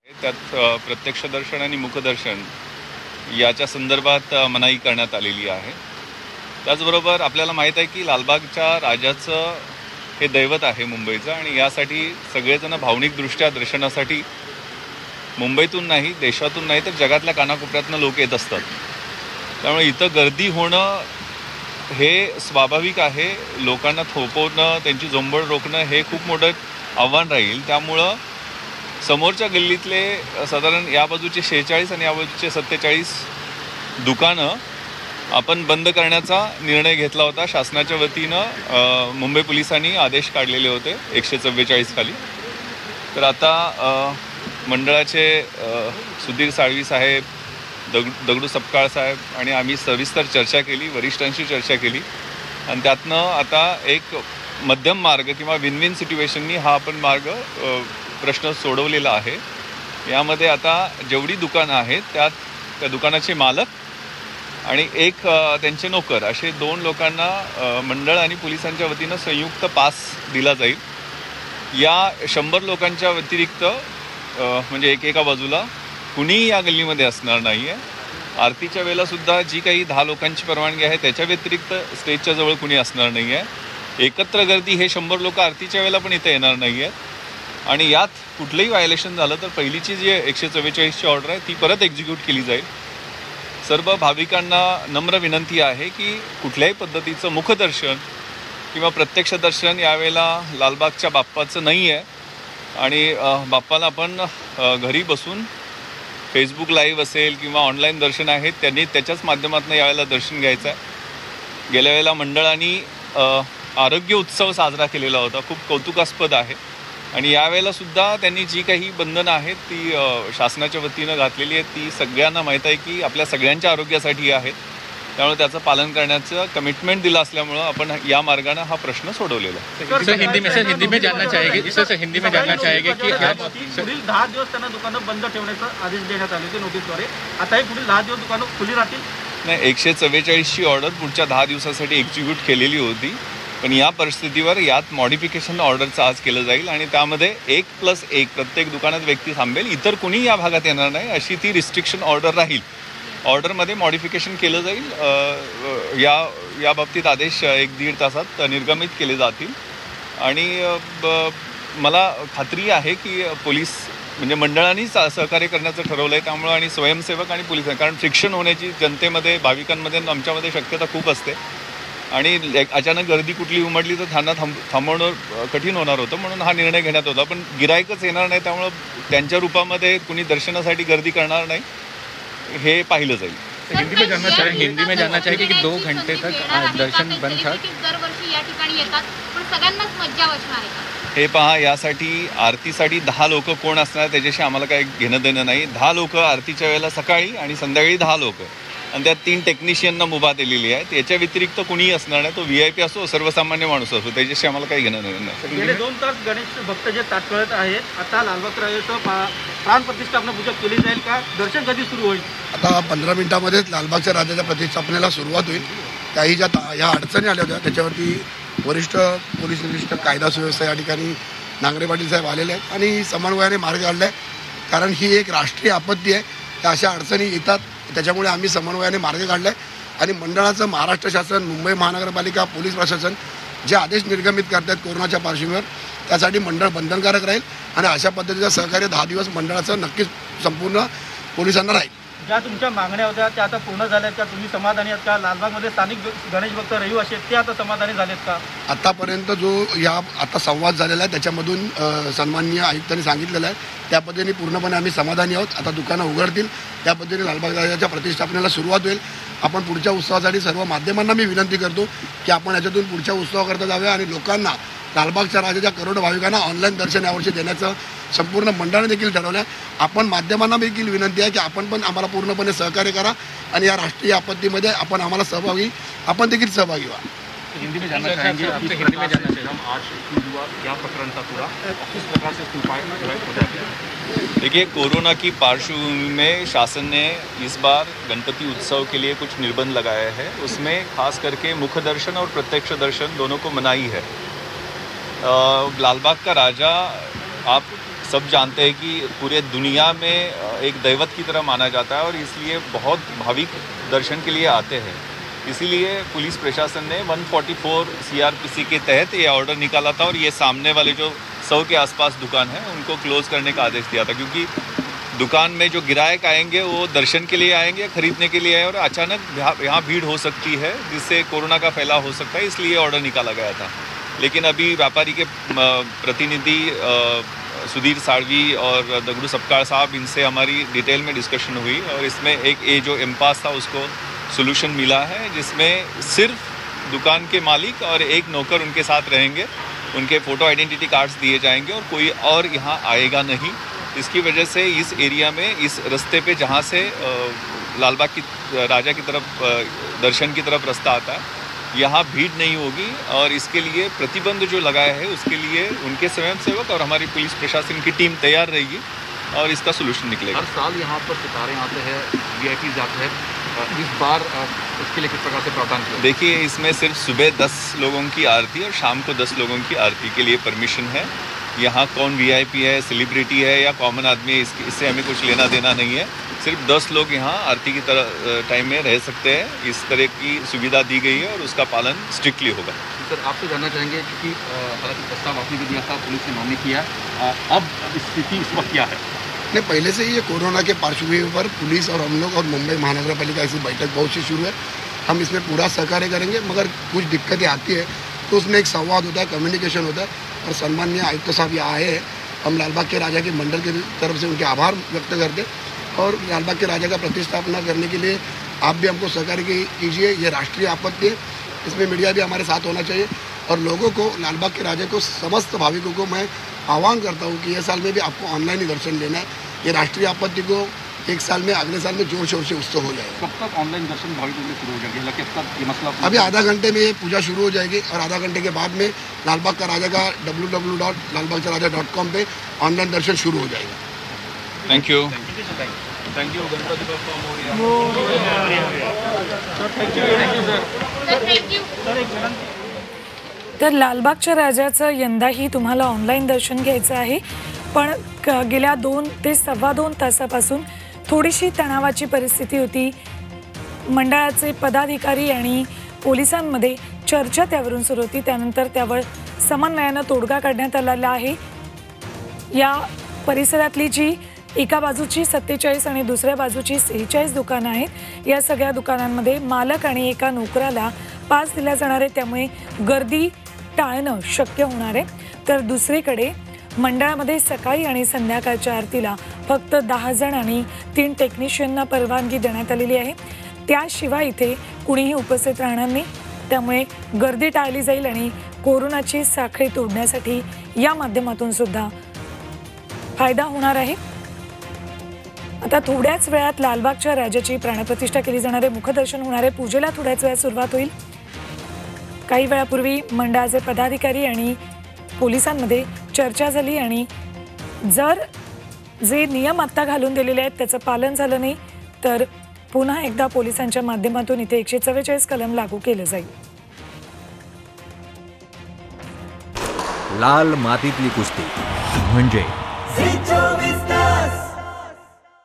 त्यात प्रत्यक्षदर्शन आणि मुखदर्शन याच्या संदर्भात मनाई करण्यात आलेली आहे. त्याचबरोबर आपल्याला माहीत आहे की लालबागच्या राजाचं हे दैवत आहे मुंबईचं, आणि यासाठी सगळेजण भावनिकदृष्ट्या दर्शनासाठी मुंबईतून नाही, देशातून नाही तर जगातल्या कानाकोपऱ्यातनं लोक येत असतात. त्यामुळे इथं गर्दी होणं हे स्वाभाविक आहे. लोकांना थोपवणं, त्यांची झोंबड रोखणं हे खूप मोठं आव्हान राहील. त्यामुळं समोरच्या गल्लीतले साधारण या बाजूचे 46 आणि या बाजूचे 47 दुकानं आपण बंद करण्याचा निर्णय घेतला होता. शासनाच्या वतीनं मुंबई पोलिसांनी आदेश काढलेले होते 144 खाली. तर आता मंडळाचे सुधीर साळवी साहेब, दगडू सपकाळ साहेब आणि आम्ही सविस्तर चर्चा केली, वरिष्ठांशी चर्चा केली, आणि त्यातनं आता एक मध्यम मार्ग किंवा विन विन सिच्युएशननी हा आपण मार्ग प्रश्न सोडवलेला आहे. यामध्ये आता जेवढी दुकानं आहेत त्या दुकानाचे मालक आणि एक त्यांचे नोकर असे 2 लोकांना मंडळ आणि पोलिसांच्या वतीनं संयुक्त पास दिला जाईल. या 100 लोकांच्या व्यतिरिक्त म्हणजे एका बाजूला कुणीही या गल्लीमध्ये असणार नाही आहे. आरतीच्या वेळेलासुद्धा जी काही 10 लोकांची परवानगी आहे त्याच्या व्यतिरिक्त स्टेजच्या जवळ कुणी असणार नाही आहे. एकत्र गर्दी हे 100 लोक आरतीच्या वेळेला पण इथे येणार नाही आहेत. आणि यात कुठलंही व्हायलेशन झालं तर पहिलीची जी 144ची ऑर्डर आहे ती परत एक्झिक्यूट केली जाईल. सर्व भाविकांना नम्र विनंती आहे की कुठल्याही पद्धतीचं मुखदर्शन किंवा प्रत्यक्ष दर्शन यावेळेला लालबागच्या बाप्पाचं नाही आहे, आणि बाप्पाला आपण घरी बसून फेसबुक लाईव्ह असेल किंवा ऑनलाईन दर्शन आहेत त्यांनी त्याच्याच माध्यमातून यावेळेला दर्शन घ्यायचं आहे. गेल्या वेळेला मंडळांनी आरोग्य उत्सव साजरा केलेला होता, खूप कौतुकास्पद आहे. आणि यावेळेलासुद्धा त्यांनी जी काही बंधनं आहेत ती शासनाच्या वतीनं घातलेली आहेत ती सगळ्यांना माहीत आहे की आपल्या सगळ्यांच्या आरोग्यासाठी आहेत. त्यामुळे त्याचं पालन करण्याचं कमिटमेंट दिलं असल्यामुळं आपण या मार्गाने हा प्रश्न सोडवलेला आहे. सर हिंदी में जानना चाहेंगे की पुढील 10 दिवस त्यांना दुकानं बंद ठेवण्याचा आदेश देण्यात आले होते नोटीसद्वारे. आताही पुढील 10 दिवस दुकानं खुली राहतील? नाही, 144ची ऑर्डर पुढच्या 10 दिवसासाठी एक्झिक्यूट केलेली होती, पण या परिस्थितीवर यात मॉडिफिकेशन ऑर्डरचं आज केलं जाईल आणि त्यामध्ये 1+1 प्रत्येक दुकानात व्यक्ती थांबेल, इतर कुणी या भागात येणार नाही अशी ती रिस्ट्रिक्शन ऑर्डर राहील. ऑर्डरमध्ये मॉडिफिकेशन केलं जाईल. या बाबतीत आदेश 1-1.5 तासात निर्गमित केले जातील. आणि मला खात्री आहे की पोलीस म्हणजे मंडळांनीच सहकार्य करण्याचं ठरवलं आहे. त्यामुळं आणि स्वयंसेवक आणि पोलिस, कारण फ्रिक्शन होण्याची जनतेमध्ये, भाविकांमध्ये, आमच्यामध्ये शक्यता खूप असते आणि अचानक गर्दी कुठली उमटली तर त्यांना थांबवणं कठीण होणार होतं, म्हणून हा निर्णय घेण्यात होता. पण गिराईकच येणार नाही, त्यामुळं त्यांच्या रूपामध्ये कुणी दर्शनासाठी गर्दी करणार नाही हे पाहिलं जाईल. हिंदी में जानना चाहेंगे कि 2 घंटे तक दर्शन बंद था. दरवर्षी या ठिकाणी येतात, पण सगळ्यांनाच मज्जा असणार आहे. हे पहा, यासाठी आरतीसाठी 10 लोक कोण असणार त्याच्याशी आम्हाला काही घेणं देणं नाही. 10 लोक आरतीच्या वेळेला सकाळी आणि संध्याकाळी 10 लोक, आणि त्यात 3 टेक्निशियनना मुभा दिलेली आहे. याच्या व्यतिरिक्त कुणीही असणार नाही. तो VIP असो, सर्वसामान्य माणूस असो, त्याच्याशी आम्हाला काही घेणं देणं नाही. गेले 2 तास गणेश भक्त जे ताटकळत आहेत, आता लालबाग राजाचं प्राण प्रतिष्ठापना पूजा केली जाईल का? दर्शन कधी सुरू होईल? आता 15 मिनिटांमध्येच लालबागच्या राजाच्या प्रतिष्ठापनेला सुरुवात होईल. काही ज्या अडचणी आल्या होत्या त्याच्यावरती वरिष्ठ पोलीस निरीक्षक कायदा सुव्यवस्था या ठिकाणी नांगरे पाटील साहेब आलेले आहेत आणि समन्वयाने मार्ग काढला आहे. कारण ही एक राष्ट्रीय आपत्ती आहे, त्या अशा अडचणी येतात, त्याच्यामुळे आम्ही समन्वयाने मार्ग काढला आहे. आणि मंडळाचं महाराष्ट्र शासन, मुंबई महानगरपालिका, पोलीस प्रशासन जे आदेश निर्गमित करतात कोरोनाच्या पार्श्वभूमीवर, त्यासाठी मंडळ बंधनकारक राहील आणि अशा पद्धतीचं सहकार्य 10 दिवस मंडळाचं नक्कीच संपूर्ण पोलिसांना राहील. ज्या तुमच्या मागण्या होत्या त्या आता पूर्ण झाल्यात का? तुम्ही समाधानी आहात का? लालबागमध्ये स्थानिक गणेश भक्त रहिवासी आहेत ते आता समाधानी झालेत का? आतापर्यंत जो आता संवाद झालेला आहे त्याच्यामधून सन्माननीय आयुक्तांनी सांगितलेलं आहे त्या पद्धतीने पूर्णपणे आम्ही समाधानी आहोत. आता दुकानं उघडतील, त्या पद्धतीने लालबाग राजाच्या प्रतिष्ठापनेला सुरुवात होईल. आपण पुढच्या उत्सवासाठी सर्व माध्यमांना मी विनंती करतो की आपण याच्यातून पुढच्या उत्सवाकरता जाऊया आणि लोकांना लालबागच्या राजाच्या करोडो भाविकांना ऑनलाईन दर्शन यावर्षी देण्याचं संपूर्ण मंडळाने देखील ठरवलं आहे. आपण माध्यमांना देखील विनंती आहे की आपण पण आम्हाला पूर्णपणे सहकार्य करा आणि या राष्ट्रीय आपत्तीमध्ये आपण देखील सहभागी व्हा. हिंदी में जानना चाहेंगे देखिए, कोरोना की पार्श्वभूमि में शासन ने इस बार गणपति उत्सव के लिए कुछ निर्बंध लगाए हैं. उसमें खास करके मुख दर्शन और प्रत्यक्ष दर्शन दोनों को मनाही है. लालबाग का राजा आप सब जानते हैं कि पूरे दुनिया में एक दैवत की तरह माना जाता है और इसलिए बहुत भाविक दर्शन के लिए आते हैं। इसीलिए पुलिस प्रशासन ने 144 CRPC के तहत ये ऑर्डर निकाला था और ये सामने वाले जो 100 के आसपास दुकान है उनको क्लोज़ करने का आदेश दिया था, क्योंकि दुकान में जो ग्राहक आएंगे वो दर्शन के लिए आएंगे, खरीदने के लिए आए और अचानक यहाँ भीड़ हो सकती है जिससे कोरोना का फैलाव हो सकता है, इसलिए ऑर्डर निकाला गया था। लेकिन अभी व्यापारी के प्रतिनिधि सुधीर साड़वी और दगड़ू सपकाळ साहब, इनसे हमारी डिटेल में डिस्कशन हुई और इसमें एक ये जो इम्पास था उसको सोल्यूशन मिला है, जिसमें सिर्फ दुकान के मालिक और एक नौकर उनके साथ रहेंगे, उनके फ़ोटो आइडेंटिटी कार्ड्स दिए जाएंगे और कोई और यहाँ आएगा नहीं। इसकी वजह से इस एरिया में, इस रास्ते पे जहाँ से लालबाग की राजा की तरफ दर्शन की तरफ रास्ता आता है, यहाँ भीड़ नहीं होगी और इसके लिए प्रतिबंध जो लगाया है उसके लिए उनके स्वयंसेवक और हमारी पुलिस प्रशासन की टीम तैयार रहेगी और इसका सोल्यूशन निकलेगा। हर साल यहाँ पर सितारे आते हैं, VIP आते हैं, इस बार इसके लिए किस प्रकार से प्रावधान किया? देखिए, इसमें सिर्फ सुबह 10 लोगों की आरती और शाम को 10 लोगों की आरती के लिए परमिशन है। यहाँ कौन VIP है, सेलिब्रिटी है या कॉमन आदमी है, इससे हमें कुछ लेना देना नहीं है। सिर्फ 10 लोग यहाँ आरती की तरह टाइम में रह सकते हैं, इस तरह की सुविधा दी गई है और उसका पालन स्ट्रिक्टली होगा। सर, आपसे जानना चाहेंगे क्योंकि हालांकि प्रस्ताव आपने भी दिया था, पुलिस ने मान्य किया, अब स्थिति इस वक्त क्या है? नहीं, पहले से ही ये कोरोना के पार्श्वभूमि पर पुलिस और हम लोग और मुंबई महानगर पालिका ऐसी बैठक बहुत सी शुरू है। हम इसमें पूरा सहकार्य करेंगे, मगर कुछ दिक्कतें आती है तो उसमें एक संवाद होता है, कम्युनिकेशन होता है और सम्माननीय आयुक्त साहब यहाँ आए हैं। हम लालबाग के राजा के मंडल की तरफ से उनके आभार व्यक्त करते और लालबाग के राजा का प्रतिष्ठापना करने के लिए आप भी हमको सहकार्य कीजिए। ये राष्ट्रीय आपत्ति है, इसमें मीडिया भी हमारे साथ होना चाहिए और लोगों को, लालबाग के राजा को, समस्त भाविकों को मैं आह्वान करता हूँ कि ये साल में भी आपको ऑनलाइन ही दर्शन लेना है। ये राष्ट्रीय आपत्ति को एक साल में, अगले साल में जोर शोर से उत्सव हो जाएगा। कब तक ऑनलाइन दर्शन भाविकों के लिए शुरू हो जाएगी? हालांकि अब तक ये मसला अभी आधा घंटे में ये पूजा शुरू हो जाएगी और आधा घंटे के बाद में लालबाग का राजा का www.lalbagcharaja.com पे ऑनलाइन दर्शन शुरू हो जाएगा। Thank you. Thank you sir. तर लालबागच्या राजाचं यंदाही तुम्हाला ऑनलाईन दर्शन घ्यायचं आहे, पण गेल्या 2 ते 2.25 तासापासून थोडीशी तणावाची परिस्थिती होती। मंडळाचे पदाधिकारी आणि पोलिसांमध्ये चर्चा त्यावरून सुरू होती, त्यानंतर त्यावर समन्वयानं तोडगा काढण्यात आलेला आहे। या परिसरातली जी एका बाजूची 47 आणि दुसऱ्या बाजूची 46 दुकानं आहेत, या सगळ्या दुकानांमध्ये मालक आणि एका नोकराला पास दिला जाणार आहे, त्यामुळे गर्दी टाळणं शक्य होणार आहे। तर दुसरीकडे मंडळामध्ये सकाळी आणि संध्याकाळच्या आरतीला फक्त 10 जण आणि 3 टेक्निशियनना परवानगी देण्यात आलेली आहे। त्याशिवाय इथे कुणीही उपस्थित राहणार नाही, त्यामुळे गर्दी टाळली जाईल आणि कोरोनाची साखळी तोडण्यासाठी या माध्यमातून सुद्धा फायदा होणार आहे। आता थोड्याच वेळात लालबागच्या राजाची प्राणप्रतिष्ठा केली जाणार आहे, मुखदर्शन होणार आहे, पूजेला थोड्याच वेळात सुरुवात होईल। काही वेळापूर्वी मंडळाचे पदाधिकारी आणि पोलिसांमध्ये चर्चा झाली आणि जर जे नियम आता घालून दिलेले आहेत त्याचं पालन झालं नाही तर पुन्हा एकदा पोलिसांच्या माध्यमातून इथे 144 कलम लागू केलं जाईल। लाल मातीतली कुस्ती म्हणजे